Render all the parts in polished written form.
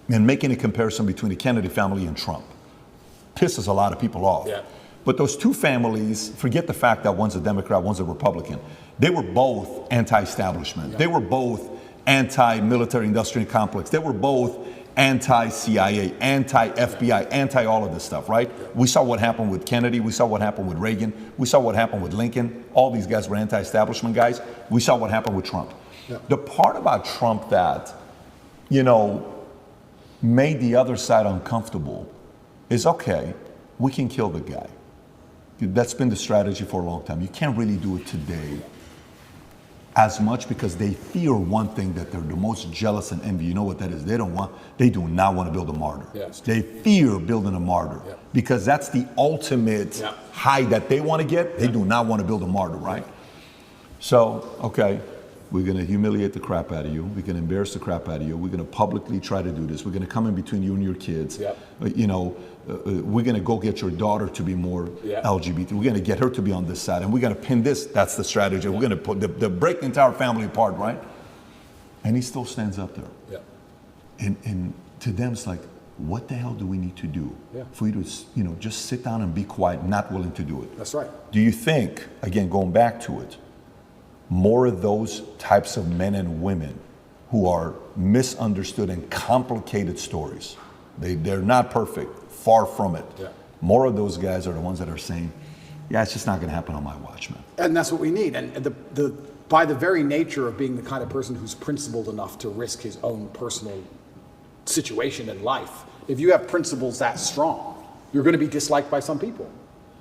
and making a comparison between the Kennedy family and Trump. Pisses a lot of people off. Yeah. But those two families, forget the fact that one's a Democrat, one's a Republican. They were both anti-establishment. Yeah. They were both anti-military industrial complex. They were both anti-CIA, anti-FBI, anti all of this stuff, right? Yeah. We saw what happened with Kennedy. We saw what happened with Reagan. We saw what happened with Lincoln. All these guys were anti-establishment guys. We saw what happened with Trump. Yeah. The part about Trump that, made the other side uncomfortable is, okay, we can kill the guy. That's been the strategy for a long time. You can't really do it today as much because they fear one thing that they're the most jealous and envy. You know what that is? They do not want to build a martyr. Yeah, they fear building a martyr because that's the ultimate high that they want to get. They do not want to build a martyr, right? So, okay, we're going to humiliate the crap out of you. We're going to embarrass the crap out of you. We're going to publicly try to do this. We're going to come in between you and your kids. We're going to go get your daughter to be more LGBT. We're going to get her to be on this side. And we're going to pin this. That's the strategy. We're going to put the break the entire family apart, right? And he still stands up there. Yeah. And to them, it's like, what the hell do we need to do for you to, just sit down and be quiet, not willing to do it? That's right. Do you think, again, going back to it, more of those types of men and women who are misunderstood and complicated stories, they're not perfect, far from it. Yeah. More of those guys are the ones that are saying, yeah, it's just not going to happen on my watch, man. And that's what we need. And by the very nature of being the kind of person who's principled enough to risk his own personal situation in life, if you have principles that strong, you're going to be disliked by some people.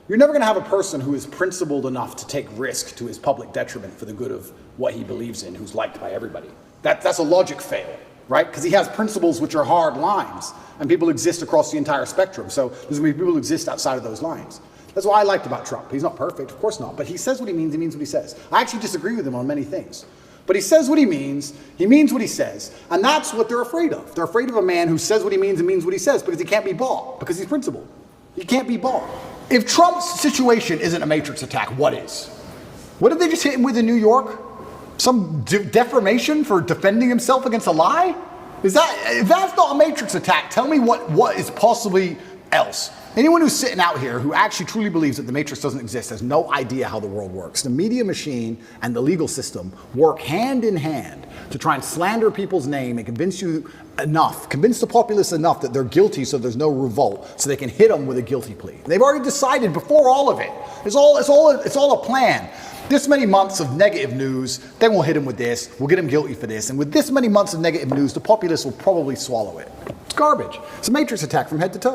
You're never going to have a person who is principled enough to take risk to his public detriment for the good of what he believes in, who's liked by everybody. That's a logic fail, right? Because he has principles which are hard lines, and people exist across the entire spectrum. So there's going to be people who exist outside of those lines. That's what I liked about Trump. He's not perfect, of course not, but he says what he means what he says. I actually disagree with him on many things. But he says what he means what he says, and that's what they're afraid of. They're afraid of a man who says what he means and means what he says because he can't be bought, because he's principled. He can't be bought. If Trump's situation isn't a matrix attack, what is? What did they just hit him with in New York? Some defamation for defending himself against a lie? If that's not a matrix attack, tell me what is possibly else. Anyone who's sitting out here who actually truly believes that the matrix doesn't exist has no idea how the world works. The media machine and the legal system work hand in hand to try and slander people's name and convince the populace enough that they're guilty so there's no revolt, so they can hit them with a guilty plea. They've already decided before all of it. It's all a plan. This many months of negative news, then we'll hit him with this, we'll get him guilty for this, and with this many months of negative news, the populace will probably swallow it. It's garbage. It's a matrix attack from head to toe.